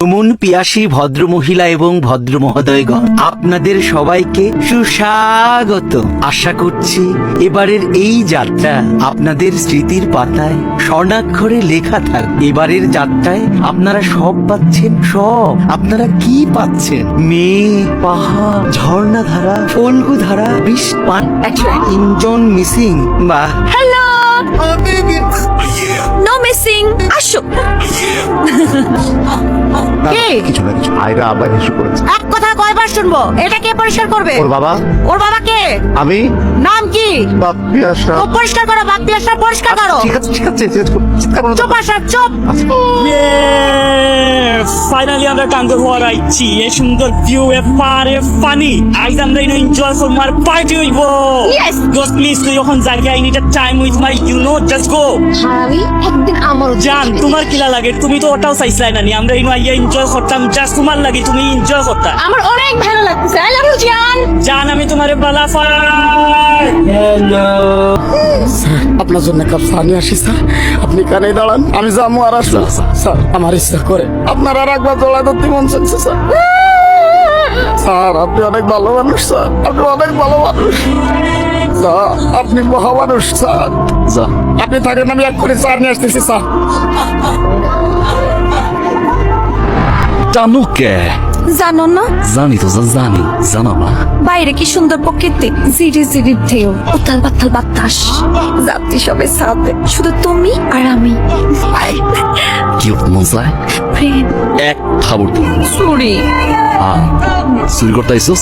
তুমুন পিয়াসী ভদ্রমহিলা এবং ভদ্র মহোদয়গণ, আপনাদের সবাইকে সুস্বাগত। আশা করছি এবারের এই যাত্রা আপনাদের স্মৃতির পাতায় স্বর্ণাক্ষরে লেখা থাক। এবারের যাত্রায় আপনারা সব পাচ্ছেন, সব। আপনারা কি পাচ্ছেন? মেঘ, পাহাড়, ঝর্ণাধারা, ফল্গু ধারা, বৃষ্টি, ইঞ্জন মিসিং। বাহ, হ্যালো, নো মিসিং। আসো। কিছু না কিছু আয়রা আবার ইস্যু করেছে। এক কথা কয়বার শুনবো? এটা কে পরিষ্কার করবে? ওর বাবা। ওর বাবা কে? আমি। নাম কি? বাপ্পি আশরাফ। তো পরিষ্কার করো, বাপ্পি আশরাফ পরিষ্কার করো। ঠিক আছে ঠিক আছে, চিৎকার করো না। চুপ আশরাফ, চুপ। ফাইনালি আমরা কাঙ্গুর হওয়ার আইছি। এ সুন্দর ভিউ, এ পার, এ পানি। আইজ আমরা এনজয় করবো আর পার্টি হইব। Yes. Just please, তুই যখন জায়গায় I need a time with my just go. আমি একদিন আমার জান, তোমার কিলা লাগে? তুমি তো ওটাও চাইছিলাই না নি আমরা এনজয় করতাম, জাস্ট তোমার লাগে তুমি এনজয় করতা। আমার অনেক ভালো লাগছে। আই লাভ ইউ জান। জান, আমি তোমারে বালা পাই। আপনার জন্য কাপ পানি আসি স্যার, আপনি কানে দাঁড়ান, আমি যাবো আর আসবো স্যার। আমার ইচ্ছা করে আপনার আর একবার জড়াই ধরতে মন চাচ্ছে স্যার। স্যার আপনি অনেক ভালো মানুষ স্যার, আপনি অনেক ভালো মানুষ স্যার, আপনি মহা মানুষ স্যার। আপনি থাকেন, আমি এক করে চা নিয়ে আসতেছি স্যার। জানো কে? জানো না? জানি তো, জানি, জানো না? বাইরে কি সুন্দর প্রকৃতি, জিরি জিরি ঢেউ, উথাল পাথাল বাতাস, যাত্রী সবে সাথে, শুধু তুমি আর আমি। কি মন চায়? প্রেম। এক খাবার দিন চুরি। চুরি করতে আইসস?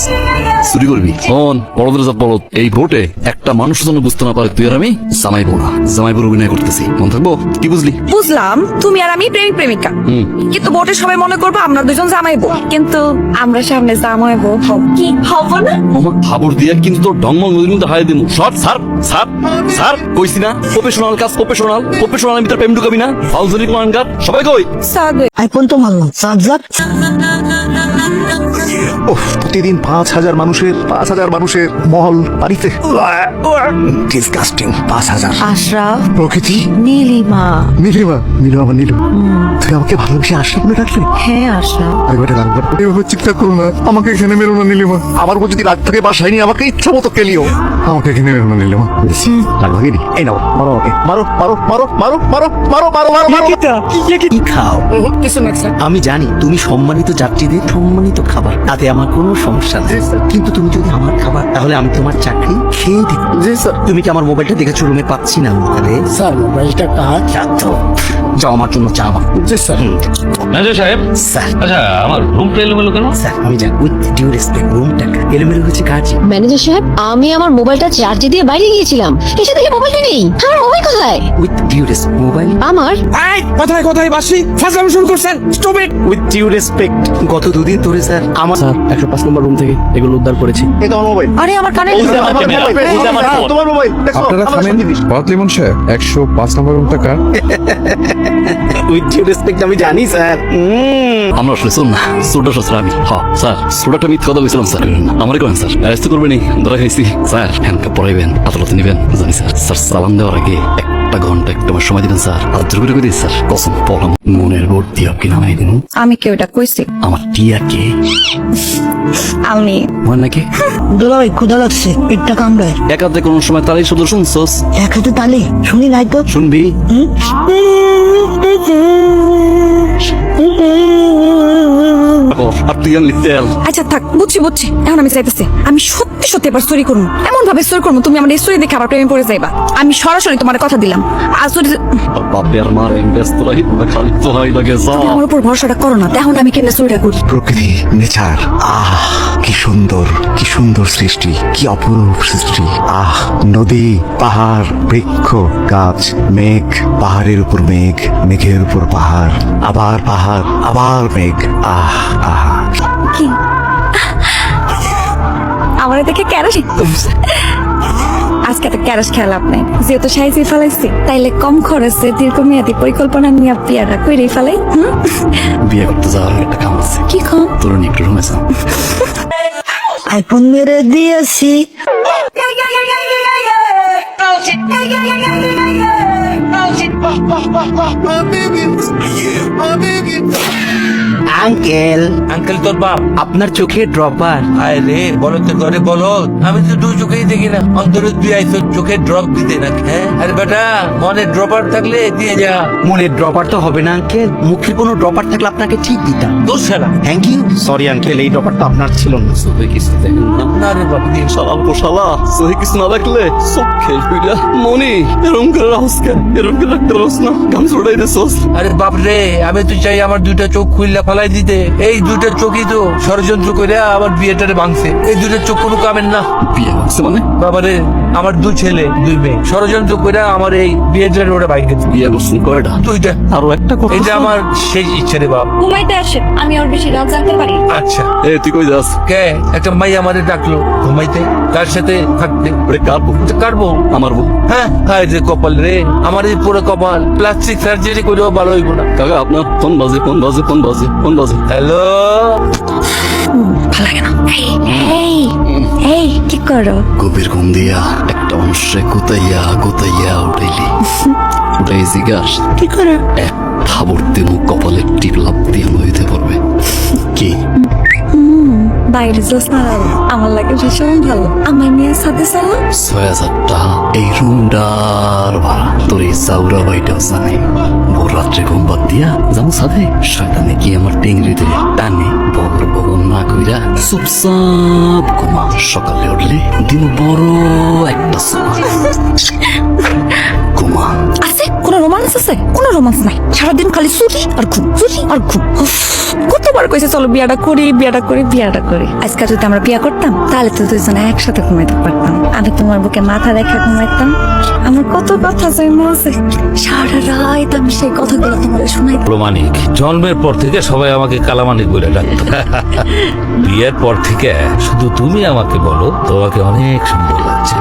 চুরি করবি? হন বড়দের যা বড়, এই ভোটে একটা মানুষ যেন বুঝতে না পারে তুই আর আমি জামাইবো না, জামাইবোর অভিনয় করতেছি। মন থাকবো? কি বুঝলি? বুঝলাম তুমি আর আমি প্রেমিক প্রেমিকা, কিন্তু ভোটে সবাই মনে করবো আমরা দুজন জামাইবো, কিন্তু আমরা সামনে জামাইবো কি হব না? খাবার দিয়া কিন্তু তোর ঢংমং নদীর মধ্যে হারিয়ে দিমু। শর্ট স্যার, স্যার, স্যার কইছি না প্রফেশনাল কাজ, প্রফেশনাল প্রফেশনাল। আমি তোর প্রেম ঢুকাবি না, ফাউজনি কোয়ানকার সবাই কই। সাদে আইফোন তো মারলাম চার্জার। প্রতিদিন 5,000 মানুষের মহল বাড়িতে। ডিসকাস্টিং। 5,000। আশরাফ, প্রকৃতি। নীলিমা। নীলিমা, নীলিমা, নীলিমা, তুই আমাকে ভালোবেসে আশরাফ বলে ডাকলি? হ্যাঁ আশরাফ। এবারে রাখবার এভাবে চিৎকার করো না, আমাকে এখানে মেরো না নীলিমা। আমার উপর যদি রাগ থাকে বাসায় নিয়ে আমাকে ইচ্ছা মতো কেলিও, আমাকে এখানে মেরো না নীলিমা। রাগ ভাগিনি, এই নাও মারো আমাকে, মারো মারো মারো মারো মারো মারো মারো মারো মারো। কি খাও? কিছু না স্যার। আমি জানি তুমি সম্মানিত যাত্রীদের সম্মানিত খাবার, তাতে আমার কোনো সমস্যা নেই, কিন্তু তুমি যদি আমার খাবার, তাহলে আমি তোমার চাকরি খেয়ে দিব। জি স্যার। তুমি কি আমার মোবাইলটা দেখেছো? রুমে পাচ্ছি না মোবাইলে। স্যার মোবাইলটা কাজ। যাও আমার জন্য চা আমার। জি স্যার। ম্যানেজার সাহেব, স্যার, আচ্ছা আমার রুমটা এলোমেলো কেন? স্যার আমি জানি, উইথ ডিউ রেসপেক্ট, রুমটা এলোমেলো হচ্ছে কাজ। ম্যানেজার সাহেব, আমি আমার মোবাইলটা চার্জে দিয়ে বাইরে গিয়েছিলাম, এসে দেখি মোবাইলটা নেই। আমার মোবাইল কোথায়? উইথ ডিউ রেসপেক্ট, মোবাইল আমার কথায় কথায় বাসি ফাজলামি শুরু করছেন, stop it. With due respect, গত দুদিন ধরে স্যার আমার 105 নম্বর রুম থেকে এগুলো উদ্ধার করেছি। এই তোমার মোবাইল। আরে আমার কানে তোমার মোবাইল দেখো। আপনারা থামেন। লিমন সাহেব, 105 নম্বর রুমটা কার? উইথ ডিউ রেসপেক্ট আমি জানি স্যার। আমরা আসলে শোন না, সোডা শস্ত্র আমি। হ্যাঁ স্যার, সোডাটা মিথ্যা কথা বলছিলাম স্যার। আমারই করেন স্যার, অ্যারেস্ট করবেন ধরা খাইছি স্যার। হ্যান্ডকাপ পরাইবেন, আদালতে নিবেন জানি স্যার। স্যার চালান দেওয়ার আগে একটা ঘন্টা একটু আমার সময় দিবেন স্যার। আর জোর করে দিন স্যার, কসম পড়লাম মনের বোর্ড দিয়ে আপনি নামাই দিন। আমি কেউ এটা কইছি? আমার টিয়া কে? আমি মনে নাকি দুলাভাই ক্ষুধা লাগছে, পেটটা কামড়ায়। একাতে কোনো সময় তারাই শুধু শুনছস? এক হাতে তালি শুনি নাই তো। শুনবি? আর তুই আনলি তেল। আচ্ছা থাক, বুঝছি বুঝছি, এখন আমি চাইতেছি আমি সত্যি সত্যি এবার চুরি করবো, এমন ভাবে চুরি করবো তুমি আমার এই চুরি দেখে আবার প্রেমে পড়ে যাইবা। আমি সরাসরি তোমার কথা দিলাম, আর চুরি বাপে আর মার ব্যস্ত রাহি, খালি তো হাই লাগে যা। আমার উপর ভরসাটা করো না, এখন আমি কেন চুরিটা করি? প্রকৃতি, নেচার, কি সুন্দর, কি সুন্দর সৃষ্টি, কি অপরূপ সৃষ্টি। নদী, পাহাড়, বৃক্ষ, গাছ, মেঘ, পাহাড়ের উপর মেঘ, মেঘের উপর পাহাড়, আবার পাহাড়, আবার মেঘ। কি আমার দেখে ক্যারাস? আজকে একটা ক্যারাস খেলা আপনার, যেহেতু সাইজে ফেলাইছি, তাইলে কম খরচে দীর্ঘমেয়াদী পরিকল্পনা নিয়ে বিয়াটা কইরেই ফেলাই। বিয়ে করতে যাওয়ার একটা কাম আছে। কি খান? তোর একটু রুমে যা। আইফোন মেরে দিয়েছি। আঙ্কেল, আঙ্কেল তোর বাপ? আপনার চোখে ড্রপার। আয় রে বলো তো ঘরে বলো, আমি তো দুই চোখেই দেখি না, অন্তরে তুই আইসো চোখে ড্রপ দিতে না? হ্যাঁ আরে বেটা, মনে ড্রপার থাকলে দিয়ে যা। মনের ড্রপার তো হবে না আঙ্কেল, মুখের কোনো ড্রপার থাকলে আপনাকে ঠিক দিতাম। তোর শালা। Thank you. সরি আঙ্কেল, এই ড্রপারটা আপনার ছিল না। সহি কিছু দেখেন না না রে বাপ, শালা পোশালা, সহি কিছু না দেখলে সব খেল ফিরা মনি এরম করে রাহুসকে এরম করে রাখতে পারস না, গান ছড়াই দিছস। আরে বাপ রে, আমি তো চাই আমার দুইটা চোখ খুললা ফেলাই দিতে। এই দুইটা চোখই তো ষড়যন্ত্র করে আমার বিয়েটারে ভাঙছে। এই দুইটা চোখ কোনো কামের না। বিয়ে ভাঙছে মানে? বাবারে, আমার দুই ছেলে দুই মেয়ে ষড়যন্ত্র করে আমার এই বিয়েটারে ওরা ভাঙছে। বিয়ে করছেন কয়টা? দুইটা। আরো একটা কথা। এটা আমার শেষ ইচ্ছে রে বাপ। ঘুমাইতে আসে, আমি আর বেশি রাত জানতে পারি। আচ্ছা এ তুই কই যাস? কে? একটা মাই আমারে ডাকলো ঘুমাইতে, কার সাথে থাকতে? ওরে কার বুক? কারবো। আমার বুক। হ্যাঁ হায় রে কপাল রে, আমার এই পুরো কপাল। প্লাস্টিক সার্জারি করেও ভালো হইব না। কাকা আপনার ফোন বাজে ফোন বাজে ফোন বাজে ফোন বাজে। হ্যালো, ভালো লাগে না। এই এই কি করো? গভীর ঘুম দিয়া একটা অংশে গুতাইয়া গুতাইয়া উঠাইলি। উঠাই জিগাস কি করো? এক থাবর্তি মুখ কপালে টিপ লাভ দিয়ে নদীতে পড়বে। কি বাইরে যাস না, আমার লাগে ভীষণ ভালো। আমার নিয়ে সাথে চলো। ৬,০০০ টাকা এই রুমটার ভাড়া। তোর এই চাউরা বাড়িটাও জানে। ভোর রাত্রে ঘুম বাদ দিয়া যাবো সাথে শয়তানে কি আমার টেংরিতে টানে বগর বগর না কইরা চুপচাপ ঘুমা। সকালে উঠলে দিন বড় একটা সোমা। ঘুমা। আছে কোনো রোমান্স আছে? কোনো রোমান্স নাই, সারাদিন খালি চুরি আর ঘুম, চুরি আর ঘুম। উফ, কতবার কইছে চলো বিয়াটা করি বিয়াটা করি বিয়াটা করি। আজকে যদি আমরা বিয়া করতাম তাহলে তো দুজনে একসাথে ঘুমাইতে পারতাম। আমি তোমার বুকে মাথা রেখে ঘুমাইতাম। আমার কত কথা জন্ম আছে, সারা রাত আমি সেই কথাগুলো তোমার শোনাই। প্রমাণিক জন্মের পর থেকে সবাই আমাকে কালামানিক বলে ডাকতো। বিয়ের পর থেকে শুধু তুমি আমাকে বলো তোমাকে অনেক সুন্দর লাগছে।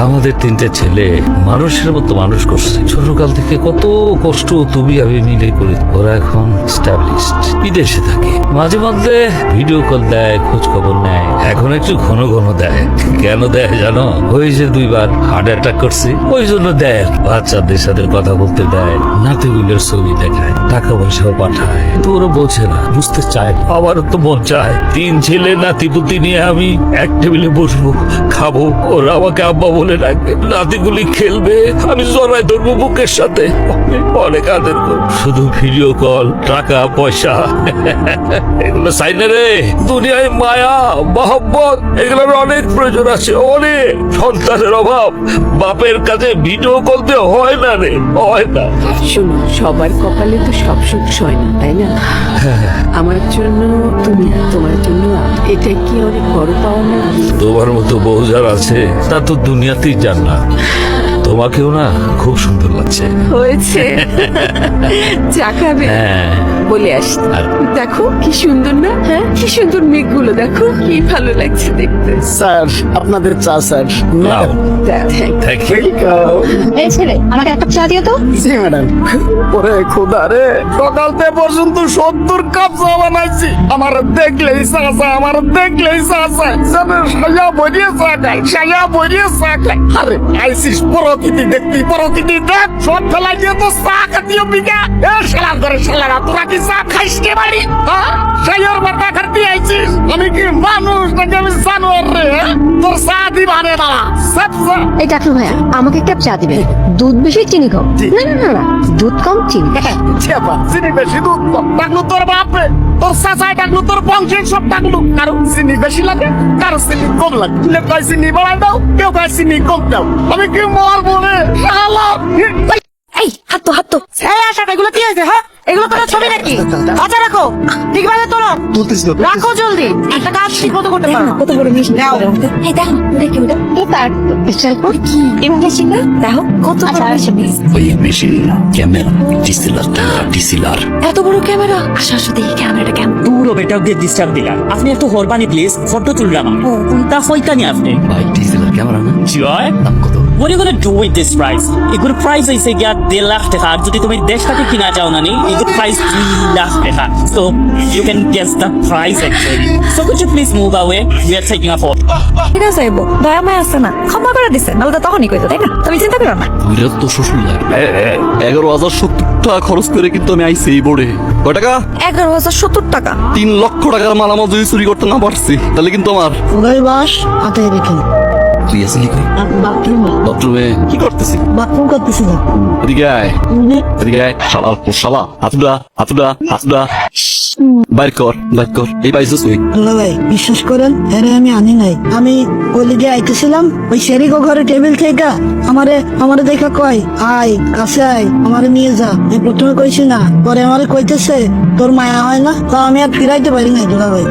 আমাদের তিনটে ছেলে মানুষের মতো মানুষ করছে। ছোটকাল থেকে কত কষ্ট তুমি আমি মিলে করি। ওরা এখন স্টাবলিশড, বিদেশে থাকে। মাঝে মধ্যে ভিডিও কল দেয়, খোঁজ খবর নেয়। এখন একটু ঘন ঘন দেয়। কেন দেয় জানো? ওই যে 2বার হার্ট অ্যাটাক করছে, ওই জন্য দেয়। বাচ্চাদের সাথে কথা বলতে দেয়, নাতিগুলোর ছবি দেখায়, টাকা পয়সাও পাঠায়। তো ওরা বোঝে না, বুঝতে চায় না। আমারও তো মন চায় 3 ছেলে নাতিপুতি নিয়ে আমি এক টেবিলে বসবো, খাবো, ওরা আমাকে আব্বা বলে ডাকবে, নাতিগুলি খেলবে, আমি জড়াই ধরবো বুকের সাথে। অনেক আদর করব। শুধু ভিডিও কল, টাকা পয়সা এগুলো সাইনে রে। দুনিয়ায় মায়া মহব্বত এগুলোর অনেক প্রয়োজন আছে, অনেক। সন্তানের অভাব বাপের কাছে ভিডিও কল দিয়ে হয় না রে, হয় না। শোনো, সবার কপালে তো সব সুখ হয় না, তাই না? আমার জন্য তুমি, তোমার জন্য এটা কি অনেক বড় পাওয়া না? তোমার মতো বউ যার আছে তা তো দুনিয়াতেই জান না। তোমাকেও না খুব সুন্দর লাগছে। হয়েছে, চা খাবে? হ্যাঁ, বলে আসি। আর- দেখো কি সুন্দর না? হ্যাঁ, কি সুন্দর মেঘগুলো দেখো, কি ভালো লাগছে দেখতে। স্যার আপনাদের চা স্যার। নাও, Thank you. Thank you. এই ছেলে আমাকে একটা চা দিও তো। জি ম্যাডাম। ওরে খোদা রে, সকাল থেকে পর্যন্ত 70 কাপ চা বানাইছি। আমার দেখলেই চা চা, আমার দেখলেই চা চা। সায়া বড়িয়ে চা খাই, সায়া বড়িয়ে চা খাই। আরে আইসিস প্রকৃতি দেখতি, প্রকৃতি দেখ। সব ফেলাই দিয়ে তো চা খাতিও বিঘা। এ শালা করে শালারা, তোরা কি চা খাইস কে বাড়ি? হ্যাঁ, সায়ার বাটা খাতি আইছিস। আমি কি মানুষ নাকি আমি জানোয়ার রে? তোর চা দিবানে দাঁড়া সব চা। এই ডাক্তার ভাইয়া আমাকে একটা চা দিবেন, দুধ বেশি চিনি কম। না না না না, দুধ কম চিনি। চেপা চিনি বেশি দুধ কম। ডাকলু তোর বাপে, তোর চাচাই ডাকলু, তোর বংশের সব ডাকলু। কারো চিনি বেশি লাগে, কারো চিনি কম লাগে। কেউ কয় চিনি বাড়াই দাও, কেউ কয় চিনি কম দাও। আমি কি মরবো রে শালা? এই হাত তো হাত তো। এগুলো কি হয়েছে? হ্যাঁ, এগুলো তোমার ছবি নাকি? আচ্ছা রাখো, ঠিকভাবে তোলো, রাখো জলদি। একটা কাজ ঠিক মতো করতে পারো। কত বড় মিষ্টি। নাও। এই দেখো, দেখি ওটা। এই তার স্টাইল কর কি? এবং বেশি না দেখো কত বড় মিষ্টি। ওই মেশিন ক্যামেরা ডিসিলার এত বড় ক্যামেরা। আসো আসো দেখি ক্যামেরাটা কেমন। পুরো বেটা দিয়ে ডিস্টার্ব দিলাম। আপনি একটু হরবানি প্লিজ, ফটো তুললাম আমি। কোনটা হইতানি আপনি? ভাই ডিসিলার ক্যামেরা না? জয় দাম কত? What are you gonna do with this price? এগুলো প্রাইস হইছে গিয়া 1.5 লাখ টাকা আর যদি তুমি দেশ থেকে কিনা যাও না নি এগুলো প্রাইস 2 লাখ টাকা so you can guess the price actually so could you please move away we are taking a photo ঠিক আছে আইবো দয়া মায় আছে না ক্ষমা করে দিছে নাহলে তো তখনই কইতো তাই না তুমি চিন্তা করো না তুইরা তো শ্বশুর লাগে 11,070 টাকা খরচ করে কিন্তু আমি আইছি এই বোর্ডে কয় টাকা 11,070 টাকা 3 লক্ষ টাকার মালামাল যদি চুরি করতে না পারছি তাহলে কিন্তু আমার ওই বাস হাতে রেখে তুই আসলি কই বাথরুমে কি করতেছি বাথরুম করতেছি না এদিকে আয় শালার পোশালা হাতুডা বাইর কর এই পাইছিস তুই ভাই বিশ্বাস করেন হ্যাঁ আমি আনি নাই আমি ওই লিগে আইতেছিলাম ওই শেরিগো ঘরে টেবিল থেকে আমারে দেখা কয় আয় কাছে আয় আমারে নিয়ে যা আমি প্রথমে কইছি না পরে আমারে কইতেছে তোর মায়া হয় না তো আমি আর ফিরাইতে পারি না দুলা ভাই